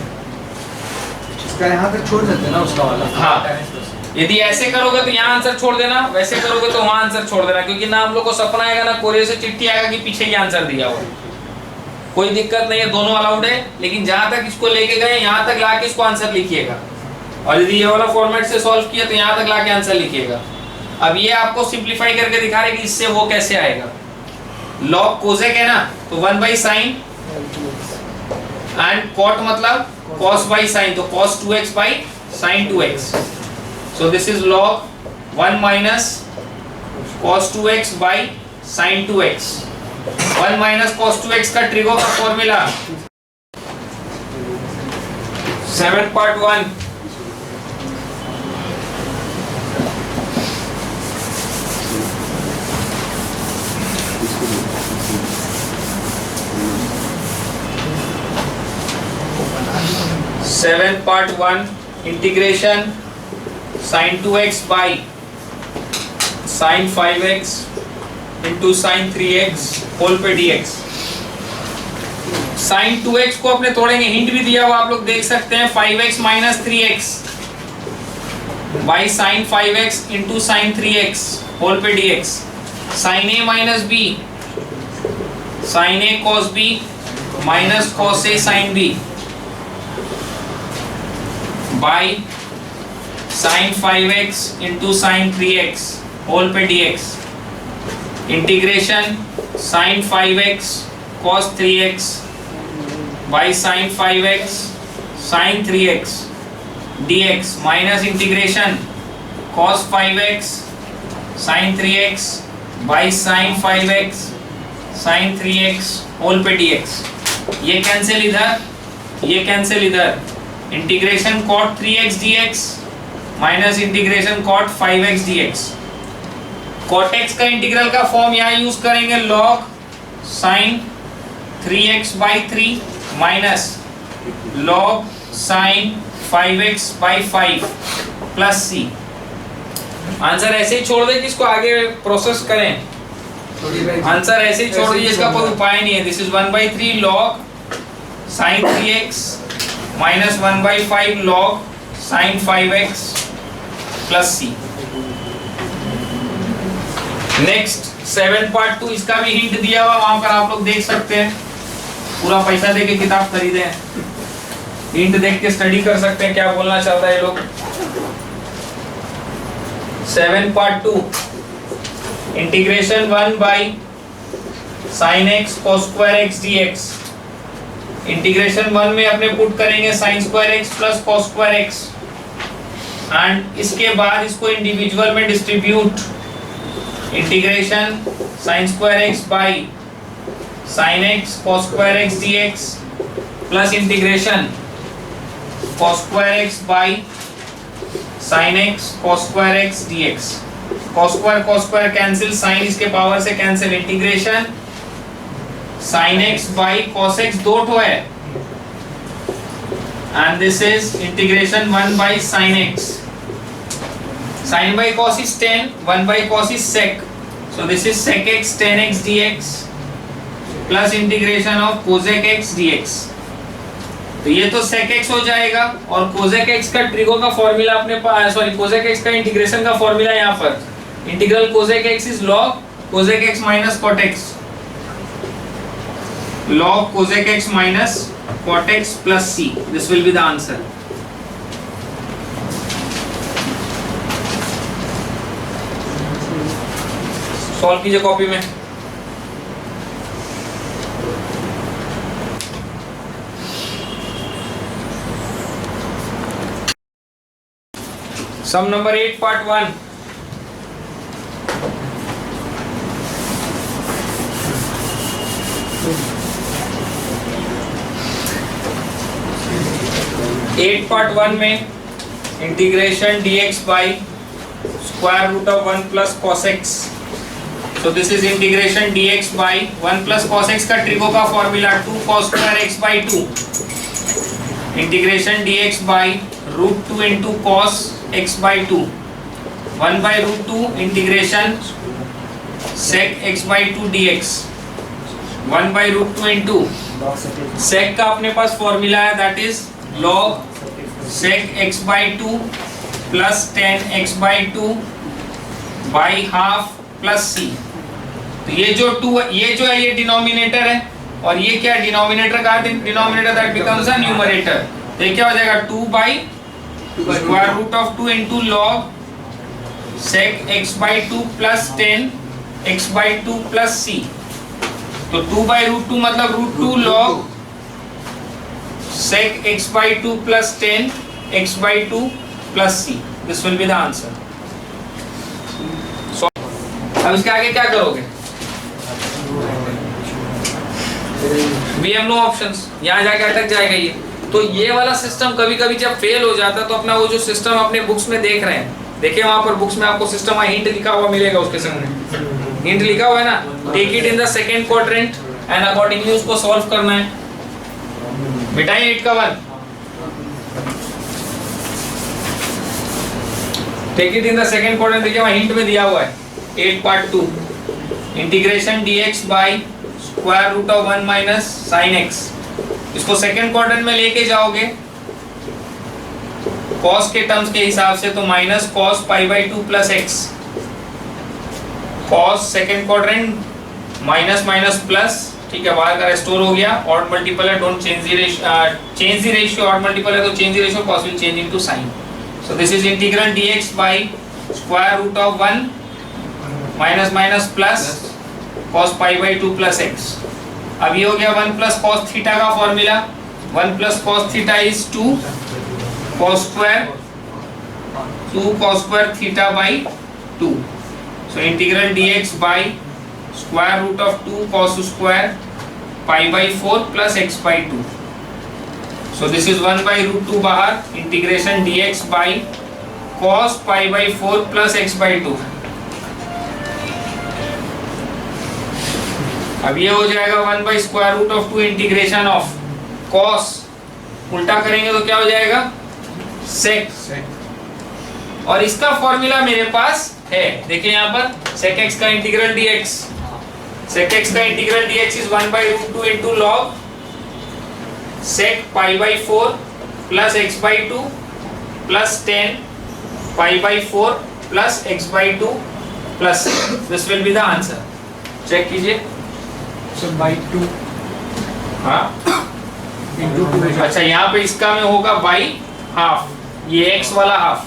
इसका यहाँ तक छोड़ देते हैं ना उसका वाला। हाँ, यदि ऐसे करोगे तो यहाँ आंसर छोड़ देना, वैसे करोगे तो वहाँ आंसर छोड़ देना, क्योंकि ना हम लोग को सपना आएगा ना कोरियर से चिट्ठी आएगा कि पीछे ये आंसर दिया हुआ। कोई दिक्कत नहीं है, दोनों अलाउड है, लेकिन जहाँ तक इसको लेके गए यहाँ तक लाके इसको आंसर लिखिएगा, और यदि ये वाला फॉर्मेट से सॉल्व किया तो यहाँ तक लाके आंसर लिखिएगा। अब ये आपको सिंप्लीफाई करके दिखा रहे कि इससे वो कैसे आएगा। log cosec है ना, तो 1 बाई साइन एंड cot मतलब cos बाई साइन, तो cos 2x by sin 2x। So this is log 1 minus cos 2x by sin 2x। 1 minus cos 2x का ट्रिगो का फॉर्मूला 7.1। Part 1 इंटीग्रेशन sin 2x by sin 5x into sin 3x whole पे dx। sin 2x को अपने तोड़ेंगे, hint भी दिया हुआ आप लोग देख सकते हैं, 5x minus 3x by sin 5x into sin 3x whole पे dx। sin a minus b sin a cos b minus cos a sin b by sin 5x into sin 3x whole पे dx। Integration sin 5x cos 3x by sin 5x sin 3x dx minus integration cos 5x sin 3x by sin 5x sin 3x whole पे dx। ये cancel इधर, ये cancel इधर। Integration cot 3x dx minus integration cot 5x dx। Cot x का integral का form यहाँ use करेंगे log sin 3x/3 minus log sin 5x/5 plus c। Answer ऐसे ही छोड़ दे कि इसको आगे प्रोसेस करें। आंसर ऐसे ही छोड़ दीजिए, इसका कोई उपाय नहीं है। This is 1/3 log sin 3x minus 1/5 log sin 5x plus c। Next 7.2, इसका भी हिंट दिया हुआ वहां पर आप लोग देख सकते हैं। पूरा पैसा देके किताब खरीदे हैं, हिंट देख के स्टडी कर सकते हैं क्या बोलना चाहता है ये लोग। 7.2 integration 1/sin x cos square x dx। Integration 1 में अपने पुट करेंगे sin square x plus cos square x and इसके बाद इसको इंडिविजुअल में distribute. Integration sin square x by sin x cos square x dx plus integration cos square x by sin x cos square x dx। cos square cancel, sin इसके power से cancel. Integration sin x by cos x दो ठो है and this is integration 1/sin x। sin by cos is 10, 1/cos is sec, so this is sec x tan x dx plus integration of cosec x dx। तो ये तो sec x हो जाएगा और cosec x का trigo का फॉर्मूला अपने पास, सॉरी cosec x का इंटीग्रेशन का फॉर्मूला यहाँ पर integral cosec x is log cosec x minus cot x, log cosec x minus cot x plus c। this will be the answer। Solve कीजिए copy में। Sum number 8 part 1। Part 1 में integration dx by square root of 1 plus cos x। So this is integration dx by 1 plus cos x का trigo का formula 2 cos square x by 2। Integration dx by root 2 into cos x by 2 1 by root 2 integration sec x by 2 dx 1 by root 2 into sec का अपने पास formula है that is log sec x by 2 plus tan x by 2 by half plus c। तो ये जो 2 ये जो है ये डिनोमिनेटर है और ये क्या डिनोमिनेटर का denominator that becomes a numerator. तो ये क्या हो जाएगा 2 by square root of 2 into log sec x by 2 plus tan x by 2 plus c। तो 2 by root 2 मतलब root 2 log sec x by 2 plus tan x by 2 plus c। this will be the answer। so अब इसके आगे क्या करोगे? We have no options, यहाँ जाके अटक जाएगा ये। तो ये वाला सिस्टम कभी कभी जब फेल हो जाता है तो अपना वो जो सिस्टम अपने बुक्स में देख रहे हैं, देखिए वहां पर बुक्स में आपको सिस्टम हिंट लिखा हुआ मिलेगा, उसके संग हिंट लिखा हुआ है ना, take it in the second quadrant and accordingly उसको सॉल्व करना है। मिटाइए 8 का 1, take it in the second quadrant. देखिए वहां हिंट में दिया हुआ है 8 part 2 integration dx by square root of 1 minus sine x। इसको सेकंड क्वाड्रेंट में लेके जाओगे cos के टर्म्स के हिसाब से तो minus cos pi by 2 plus x, cos second quadrant minus minus plus, ठीक है, बाहर का रेस्टोर हो गया। ऑड मल्टीपल है, don't change the ratio, odd multiple है तो change the ratio, cos will change into sin। So this is integral dx by square root of 1 minus minus plus cos pi by 2 plus x। अब ये हो गया 1 plus cos theta का formula, 1 plus cos theta is 2 cos square theta by 2। So integral dx by square root of 2 cos square pi by 4 plus x by 2। So this is 1 by root 2 बाहर, integration dx by cos pi by 4 plus x by 2। अब ये हो जाएगा 1 by square root of 2 integration of cos, उल्टा करेंगे तो क्या हो जाएगा sec, और इसका फॉर्मूला मेरे पास है, देखिए यहाँ पर sec x का इंटीग्रल dx, sec x का integral dx is 1 by root 2 into log sec pi by 4 plus x by 2 plus 10 pi by 4 plus x by 2 plus, this will be the answer. Check कीजिए। So by 2 हाँ into 2 अच्छा, यहाँ पे इसका में होगा by half, ये x वाला हाफ,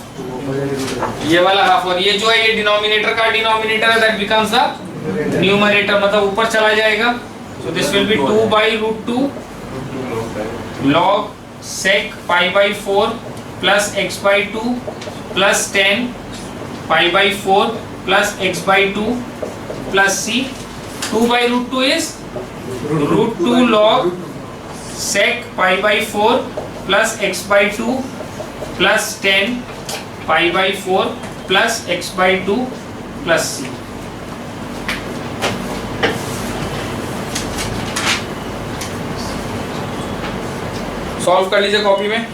ये वाला हाफ, और ये जो है ये डिनोमिनेटर का डिनोमिनेटर है, दैट बिकम्स द न्यूमरेटर, मतलब ऊपर चला जाएगा। So this will be 2 by root 2 log sec pi by 4 plus x by 2 plus 10 pi by 4 plus x by 2 plus c। 2 by root 2 is root 2 log sec pi by 4 plus x by 2 plus 10 pi by 4 plus x by 2 plus c। Solve कर लीजिए copy में।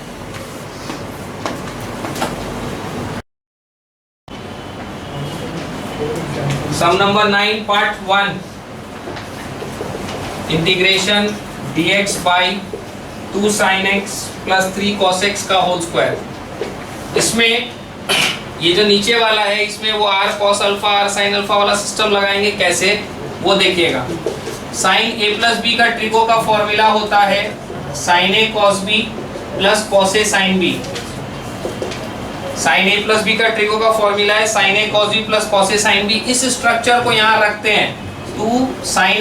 Sum number 9 part 1, integration dx by 2 sin x plus 3 cos x का whole square. इसमें ये जो नीचे वाला है इसमें वो r cos alpha r sin alpha वाला सिस्टम लगाएंगे, कैसे वो देखिएगा। sin a प्लस b का ट्रिको का फॉर्मूला होता है sin a cos b plus cos a sin b। sin a plus b का ट्रिको का फॉर्मूला है sin a cos b plus cos a sin b। इस स्ट्रक्चर को यहाँ रखते हैं 2 sin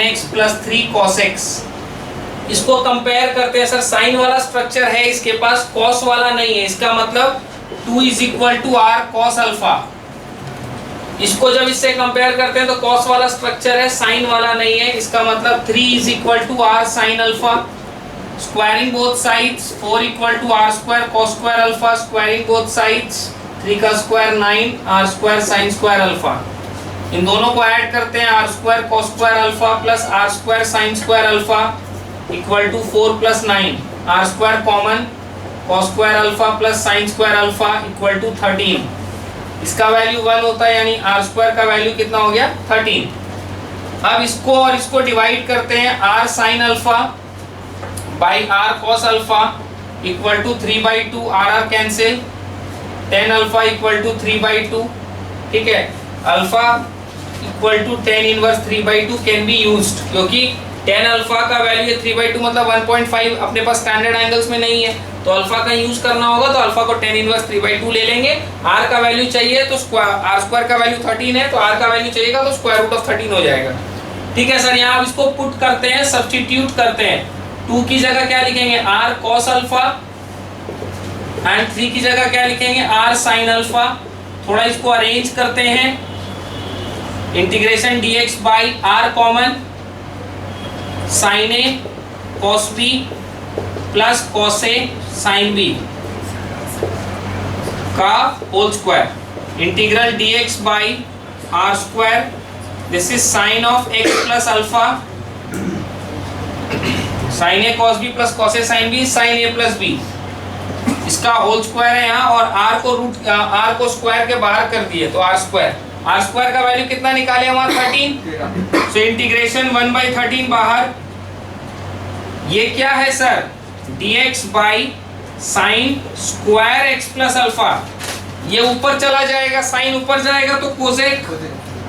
x plus 3 cos x। इसको कंपेयर करते हैं, सर साइन वाला स्ट्रक्चर है इसके पास, cos वाला नहीं है, इसका मतलब 2 is equal to r cos alpha. इसको जब इससे कंपेयर करते हैं तो cos वाला स्ट्रक्चर है, साइन वाला नहीं है, इसका मतलब 3 is equal to r sin alpha. Squaring both sides 4 equal to r square cos square alpha, squaring both sides 3 का square 9 r square sin square alpha. इन दोनों को ऐड करते हैं, r square cos square alpha plus r square sin square alpha equal to 4 plus 9, r square common cos square alpha plus sin square alpha equal to 13। इसका value 1 होता है, यानी r square का वैल्यू कितना हो गया 13। अब इसको और इसको डिवाइड करते हैं, r sin alpha by r cos alpha equal to 3 by 2, r cancel, 10 alpha equal to 3 by 2, ठीक है। Alpha equal to 10 inverse 3 by 2 can be used, क्योंकि 10 अल्फा का वैल्यू है 3 बाई 2 मतलब 1.5, अपने पास स्टैंडर्ड एंगल्स में नहीं है तो अल्फा का यूज करना होगा, तो अल्फा को 10 इनवर्स 3 बाई 2 ले लेंगे। r का वैल्यू चाहिए तो r स्क्वायर का वैल्यू 13 है, तो r का वैल्यू चाहिएगा तो स्क्वायर रूट ऑफ 13 हो जाएगा। ठीक है सर, यहाँ आप इसको पुट करते हैं, सब्स्टिट्यूट करते हैं। 2 की जगह क्या लिखेंगे r cos अल्फा एंड 3 की जगह क्या लिखेंगे r sin अल्फा। थोड़ा इसको अरेंज करते हैं, integration dx by r common sin a cos b plus cos a sin b का whole square, integral dx by r square, this is sine of x plus alpha, sin a cos b plus cos a sin b sin a plus b, इसका whole square है यहाँ, और r को square के बाहर कर दिए तो r स्क्वायर का वैल्यू कितना निकाले हमारा 13। सो इंटीग्रेशन 1/13 बाहर, ये क्या है sir dx by sine square x plus alpha, ये ऊपर चला जाएगा, साइन ऊपर जाएगा तो cosec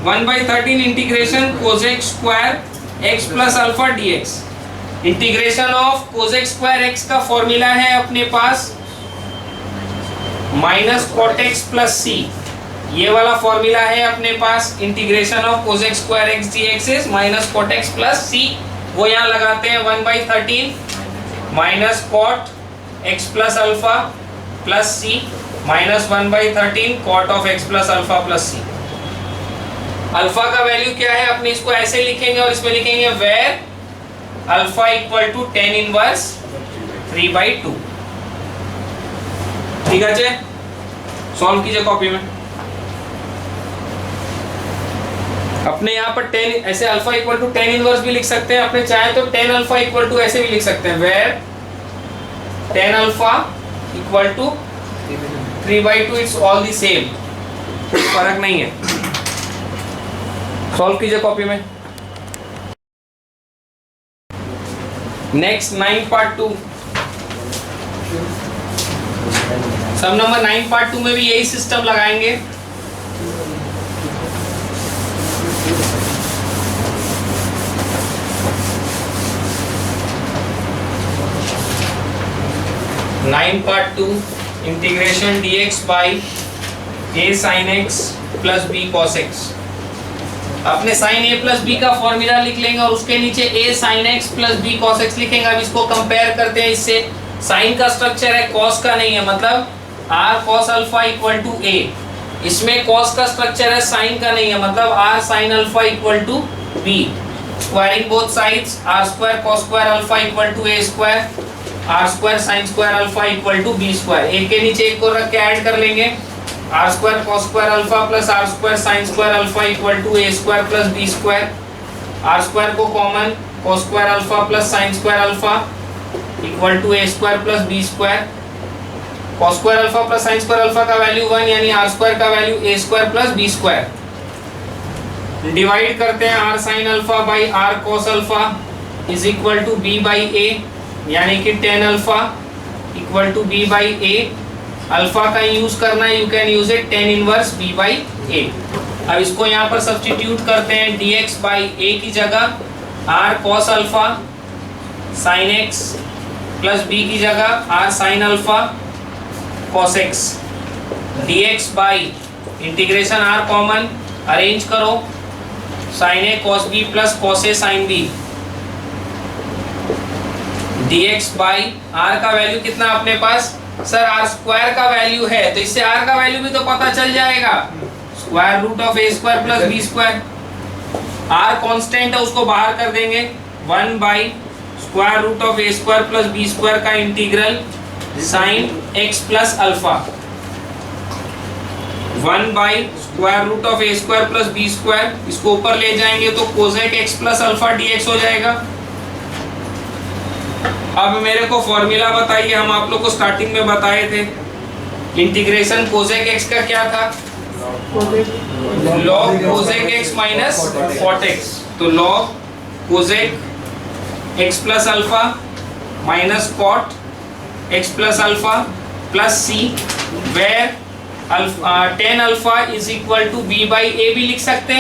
1/13 integration cosec square x plus alpha dx। Integration of cosec square x का फॉर्मूला है अपने पास minus cot x plus C, ये वाला फॉर्मूला है अपने पास। Integration of cosec square x d x is minus cot x plus C, वो यहाँ लगाते हैं 1/13 minus cot x plus alpha plus c minus 1/13 cot of x plus alpha plus c. Alpha का वैल्यू क्या है, अपने इसको ऐसे लिखेंगे और इसमें लिखेंगे where alpha equal to 10 inverse 3/2। ठीक है, सॉल्व कीजिए कॉपी में। अपने यहाँ पर 10 ऐसे अल्फा इक्वल टू 10 इनवर्स भी लिख सकते हैं, अपने चाहे तो 10 अल्फा इक्वल टू ऐसे भी लिख सकते हैं, where 10 alpha equal to 3/2, it's all the same, कोई फर्क नहीं है। सॉल्व कीजिए कॉपी में। नेक्स्ट 9 पार्ट 2, सब नंबर 9 पार्ट 2 में भी यही सिस्टम लगाएंगे। Part 2 integration dx by a sin x plus b cos x। अपने sin a प्लस b का फॉर्मूला लिख लेंगे और उसके नीचे a sin x plus b cos x लिखेंगे। अब इसको कंपेयर करते हैं इससे। sin का स्ट्रक्चर है, cos का नहीं है, मतलब r cos alpha equal to a। इसमें cos का स्ट्रक्चर है, sin का नहीं है, मतलब r sin alpha equal to b। Squaring both sides, r square cos square alpha equal to a square, r square sin square alpha equal to b square. एक के नीचे एक को रख के ऐड कर लेंगे, r square cos square alpha plus r square sin square alpha equal to a square plus b square. r square को common, cos square alpha plus sin square alpha equal to a square plus b square. cos square alpha plus sin square alpha का value 1, यानी r square का value a square plus b square. Divide करते हैं r sin alpha by r cos alpha is equal to b by a, यानी कि 10 alpha equal to b by a। Alpha का use करना है, you can use it 10 inverse b by a। अब इसको यहाँ पर सब्स्टिट्यूट करते हैं, dx बाई a की जगह r cos alpha sin x plus b की जगह r sin alpha cos x। dx by integration r common, arrange करो, sin a cos b plus cos a sin b। dx by r का value कितना अपने पास, sir r square का value है तो इससे r का वैल्यू भी तो पता चल जाएगा, square root of a square plus b square. r constant है, उसको बाहर कर देंगे, 1 by square root of a square plus b square का integral sin x plus alpha, 1 by square root of a square plus b square. इसको ऊपर ले जाएंगे तो cosec x plus alpha dx हो जाएगा। अब मेरे को फॉर्मूला बताइए, हम आप लोग को स्टार्टिंग में बताए थे इंटीग्रेशन कोसेक x का क्या था, log cosec x minus cot x। तो log cosec x plus alpha minus cot x plus alpha plus c, where 10 alpha is equal to b by a भी लिख सकते हैं।